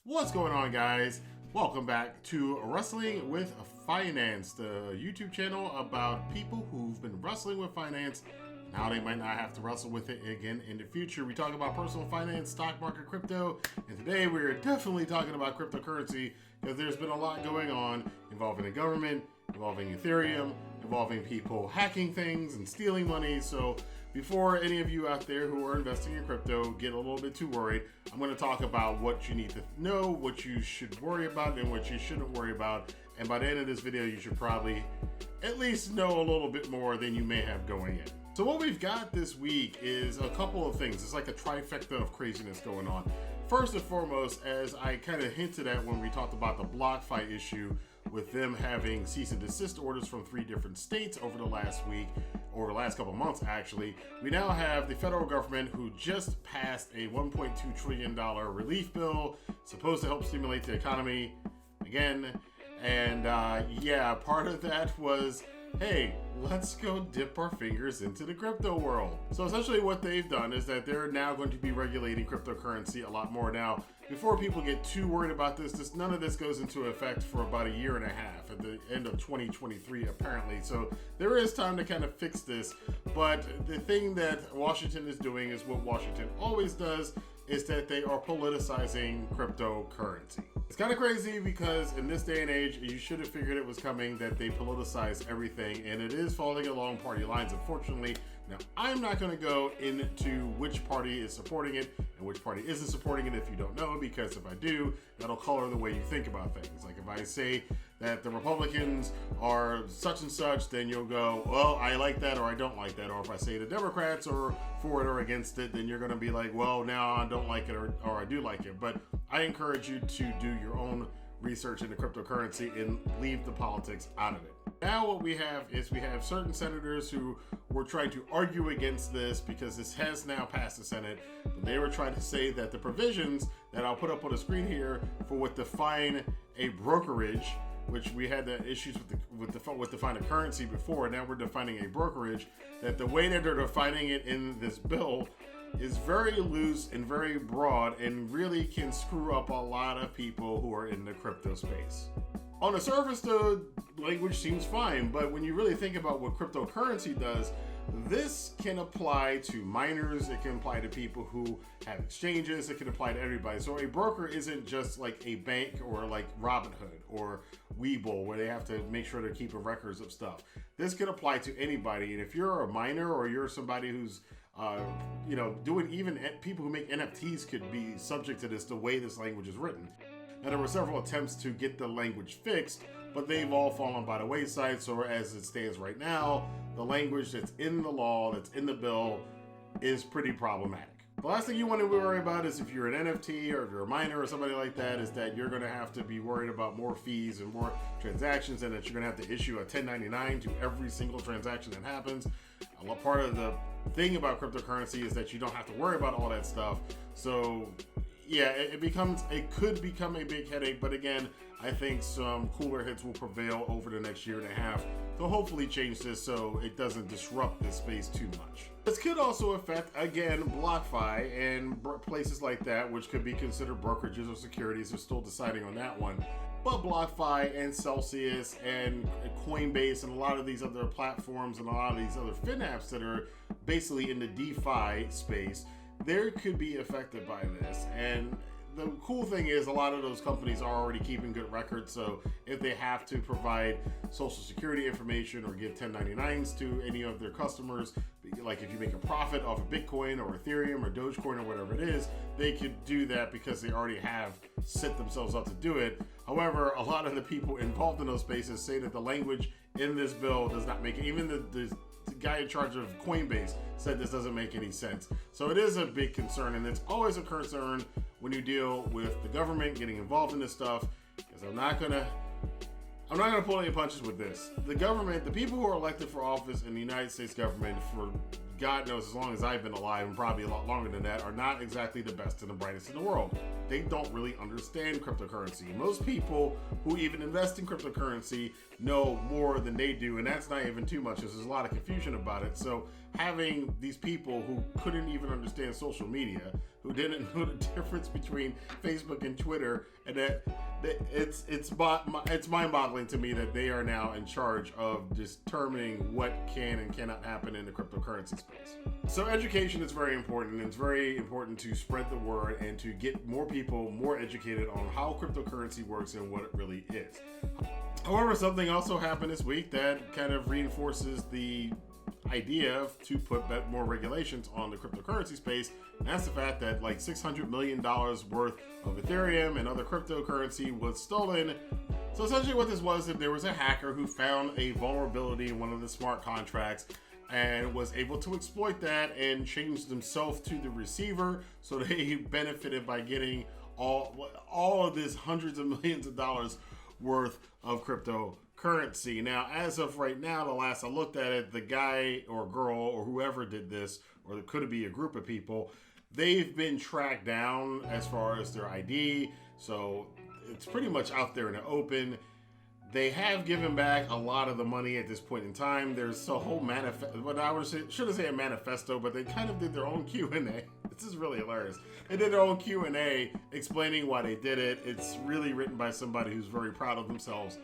What's going on, guys? Welcome back to Wrestling with Finance, the YouTube channel about people who've been wrestling with finance. Now they might not have to wrestle with it again in the future. We talk about personal finance, stock market, crypto, and today we're definitely talking about cryptocurrency because there's been a lot going on involving the government, involving Ethereum, involving people hacking things and stealing money. So before any of you out there who are investing in crypto get a little bit too worried, I'm going to talk about what you need to know, what you should worry about, and what you shouldn't worry about. And by the end of this video, you should probably at least know a little bit more than you may have going in. So what we've got this week is a couple of things. It's like a trifecta of craziness going on. First and foremost, as I kind of hinted at when we talked about the BlockFi issue, with them having cease and desist orders from 3 different states over the last week, or the last couple of months actually, we now have the federal government who just passed a $1.2 trillion relief bill, supposed to help stimulate the economy again. And yeah, part of that was, hey, let's go dip our fingers into the crypto world. So essentially what they've done is that they're now going to be regulating cryptocurrency a lot more. Now, before people get too worried about this, none of this goes into effect for about a year and a half at the end of 2023, apparently. So there is time to kind of fix this. But the thing that Washington is doing is what Washington always does, is that they are politicizing cryptocurrency. It's kind of crazy because in this day and age, you should have figured it was coming that they politicize everything, and it is falling along party lines, unfortunately. Now, I'm not going to go into which party is supporting it and which party isn't supporting it if you don't know, because if I do, that'll color the way you think about things. Like if I say that the Republicans are such and such, then you'll go, well, I like that or I don't like that. Or if I say the Democrats are for it or against it, then you're going to be like, well, now I don't like it or I do like it. But I encourage you to do your own research into cryptocurrency and leave the politics out of it. Now what we have is we have certain senators who were trying to argue against this because this has now passed the Senate. But they were trying to say that the provisions that I'll put up on the screen here for what define a brokerage, which we had the issues with defining currency before, and now we're defining a brokerage, that the way that they're defining it in this bill is very loose and very broad and really can screw up a lot of people who are in the crypto space. On the surface, the language seems fine, but when you really think about what cryptocurrency does, this can apply to miners, it can apply to people who have exchanges, it can apply to everybody. So a broker isn't just like a bank or like Robinhood or Webull where they have to make sure they're keeping records of stuff. This can apply to anybody, and if you're a miner or you're somebody who's doing, even people who make NFTs could be subject to this, the way this language is written. Now, there were several attempts to get the language fixed, but they've all fallen by the wayside. So as it stands right now, the language that's in the law, that's in the bill, is pretty problematic. The last thing you want to worry about is if you're an NFT or if you're a miner or somebody like that, is that you're going to have to be worried about more fees and more transactions, and that you're going to have to issue a 1099 to every single transaction that happens. A part of the thing about cryptocurrency is that you don't have to worry about all that stuff. So yeah, it could become a big headache, but again, I think some cooler heads will prevail over the next year and a half to hopefully change this so it doesn't disrupt this space too much. This could also affect, again, BlockFi and places like that, which could be considered brokerages or securities. They're still deciding on that one. But BlockFi and Celsius and Coinbase and a lot of these other platforms and a lot of these other FinApps that are basically in the DeFi space, they could be affected by this. And the cool thing is a lot of those companies are already keeping good records, so if they have to provide social security information or give 1099s to any of their customers, like if you make a profit off of Bitcoin or Ethereum or Dogecoin or whatever it is, they could do that because they already have set themselves up to do it. However, a lot of the people involved in those spaces say that the language in this bill does not make it. Even the guy in charge of Coinbase said this doesn't make any sense. So it is a big concern, and it's always a concern when you deal with the government getting involved in this stuff, because I'm not gonna pull any punches with this. The government, the people who are elected for office in the United States government for God knows as long as I've been alive, and probably a lot longer than that, are not exactly the best and the brightest in the world. They don't really understand cryptocurrency. Most people who even invest in cryptocurrency know more than they do, and that's not even too much, because there's a lot of confusion about it. So having these people who couldn't even understand social media, who who didn't know the difference between Facebook and Twitter, and that it's mind-boggling to me that they are now in charge of determining what can and cannot happen in the cryptocurrency space. So education is very important, and it's very important to spread the word and to get more people more educated on how cryptocurrency works and what it really is. However, something also happened this week that kind of reinforces the idea to put more regulations on the cryptocurrency space, and that's the fact that like $600 million worth of Ethereum and other cryptocurrency was stolen. So essentially what this was, that there was a hacker who found a vulnerability in one of the smart contracts and was able to exploit that and change themselves to the receiver, so they benefited by getting all of this hundreds of millions of dollars worth of cryptocurrency. Now, as of right now, the last I looked at it, the guy or girl or whoever did this, or it could be a group of people, they've been tracked down as far as their ID. So it's pretty much out there in the open. They have given back a lot of the money at this point in time. There's a whole manifesto, but I shouldn't say a manifesto, but they kind of did their own Q&A. This is really hilarious. They did their own Q&A explaining why they did it. It's really written by somebody who's very proud of themselves,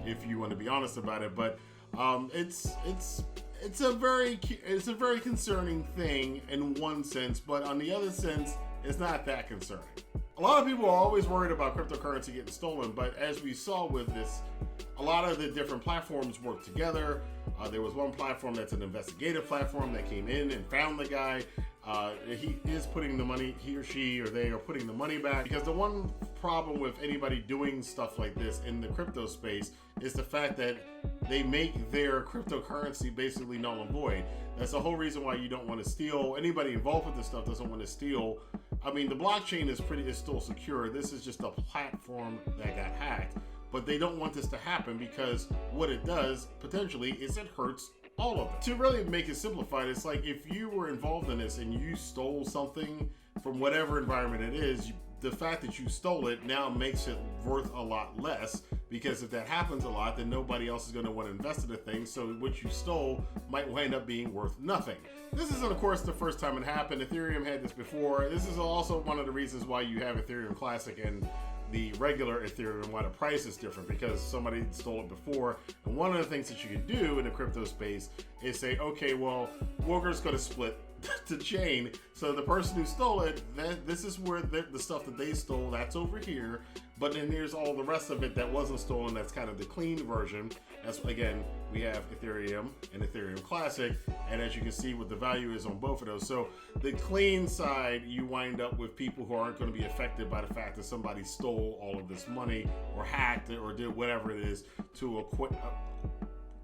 if you want to be honest about it. But it's a very concerning thing in one sense, but on the other sense, it's not that concerning. A lot of people are always worried about cryptocurrency getting stolen, but as we saw with this, a lot of the different platforms work together. There was one platform that's an investigative platform that came in and found the guy. He is putting the money, he or she or they are putting the money back, because the one problem with anybody doing stuff like this in the crypto space is the fact that they make their cryptocurrency basically null and void. That's the whole reason why you don't want to steal. Anybody involved with this stuff doesn't want to steal. I mean, the blockchain is still secure. This is just a platform that got hacked, but they don't want this to happen, because what it does potentially is it hurts all of it. To really make it simplified, it's like if you were involved in this and you stole something from whatever environment it is, the fact that you stole it now makes it worth a lot less, because if that happens a lot, then nobody else is going to want to invest in the thing, so what you stole might wind up being worth nothing. This isn't, of course, the first time it happened. Ethereum had this before. This is also one of the reasons why you have Ethereum Classic and the regular Ethereum, why the price is different, because somebody stole it before. And one of the things that you can do in the crypto space is say, okay, well, we're just going to split the chain. So the person who stole it, this is where the stuff that they stole, that's over here. But then there's all the rest of it that wasn't stolen. That's kind of the clean version. That's, again, we have Ethereum and Ethereum Classic. And as you can see what the value is on both of those. So the clean side, you wind up with people who aren't going to be affected by the fact that somebody stole all of this money or hacked it or did whatever it is to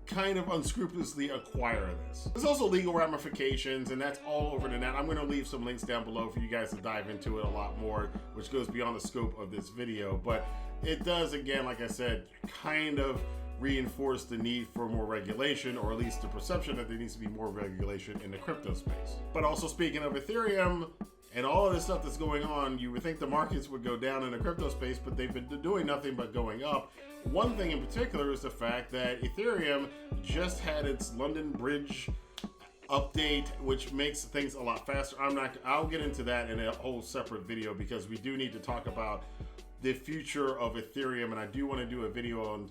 kind of unscrupulously acquire this. There's also legal ramifications, and that's all over the net. I'm going to leave some links down below for you guys to dive into it a lot more, which goes beyond the scope of this video. But it does, again, like I said, kind of reinforce the need for more regulation, or at least the perception that there needs to be more regulation in the crypto space. But also, speaking of Ethereum and all of this stuff that's going on, you would think the markets would go down in the crypto space, but they've been doing nothing but going up. One thing in particular is the fact that Ethereum just had its London Bridge update, which makes things a lot faster. I'll get into that in a whole separate video, because we do need to talk about the future of Ethereum, and I do want to do a video on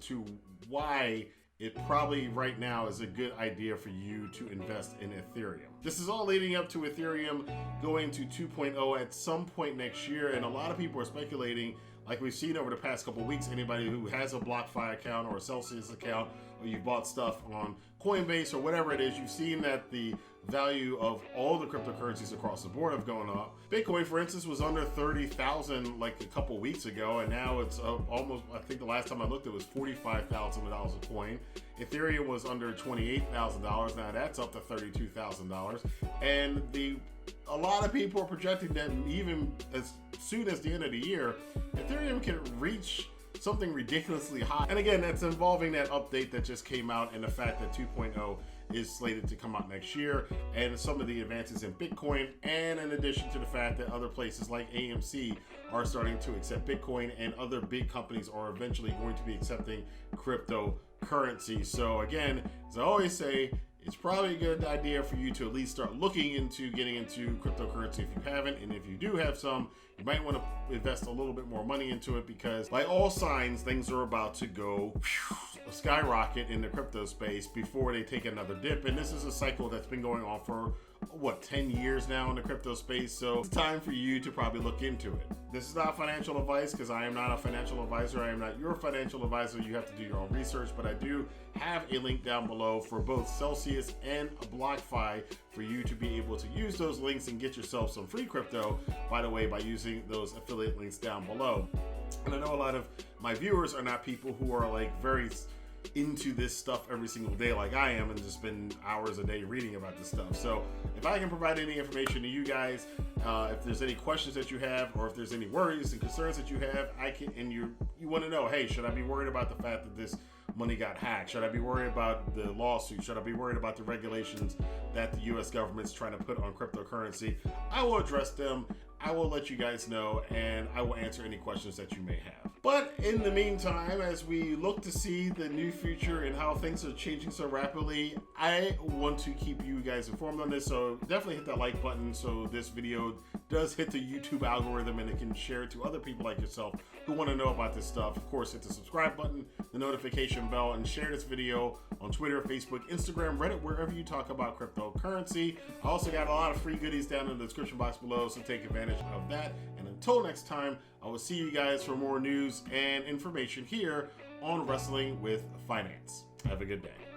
why it probably right now is a good idea for you to invest in Ethereum. This is all leading up to Ethereum going to 2.0 at some point next year, and a lot of people are speculating, like we've seen over the past couple of weeks, anybody who has a BlockFi account or a Celsius account, or you bought stuff on Coinbase or whatever it is, you've seen that the value of all the cryptocurrencies across the board have gone up. Bitcoin, for instance, was under 30,000 like a couple weeks ago, and now it's almost, I think the last time I looked, it was $45,000 a coin. Ethereum was under $28,000. Now that's up to $32,000. And a lot of people are projecting that even as soon as the end of the year, Ethereum can reach something ridiculously high. And again, that's involving that update that just came out, and the fact that 2.0 is slated to come out next year, and some of the advances in Bitcoin, and in addition to the fact that other places like AMC are starting to accept Bitcoin, and other big companies are eventually going to be accepting cryptocurrency. So again, as I always say, it's probably a good idea for you to at least start looking into getting into cryptocurrency if you haven't. And if you do have some, you might want to invest a little bit more money into it, because by all signs, things are about to go skyrocket in the crypto space before they take another dip. And this is a cycle that's been going on for, what, 10 years now in the crypto space. So it's time for you to probably look into it. This is not financial advice, because I am not a financial advisor. I am not your financial advisor. You have to do your own research, but I do have a link down below for both Celsius and BlockFi for you to be able to use those links and get yourself some free crypto, by the way, by using those affiliate links down below. And I know a lot of my viewers are not people who are like very into this stuff every single day like I am and just spend hours a day reading about this stuff. So if I can provide any information to you guys, if there's any questions that you have, or if there's any worries and concerns that you have, I can, and you want to know, hey, should I be worried about the fact that this money got hacked? Should I be worried about the lawsuit? Should I be worried about the regulations that the US government's trying to put on cryptocurrency? I will address them. I will let you guys know, and I will answer any questions that you may have. But in the meantime, as we look to see the new future and how things are changing so rapidly, I want to keep you guys informed on this. So definitely hit that like button so this video does hit the YouTube algorithm and it can share it to other people like yourself who want to know about this stuff. Of course, hit the subscribe button, the notification bell, and share this video on Twitter, Facebook, Instagram, Reddit, wherever you talk about cryptocurrency. I also got a lot of free goodies down in the description box below, so take advantage of that. And until next time, I will see you guys for more news and information here on Wrestling with Finance. Have a good day.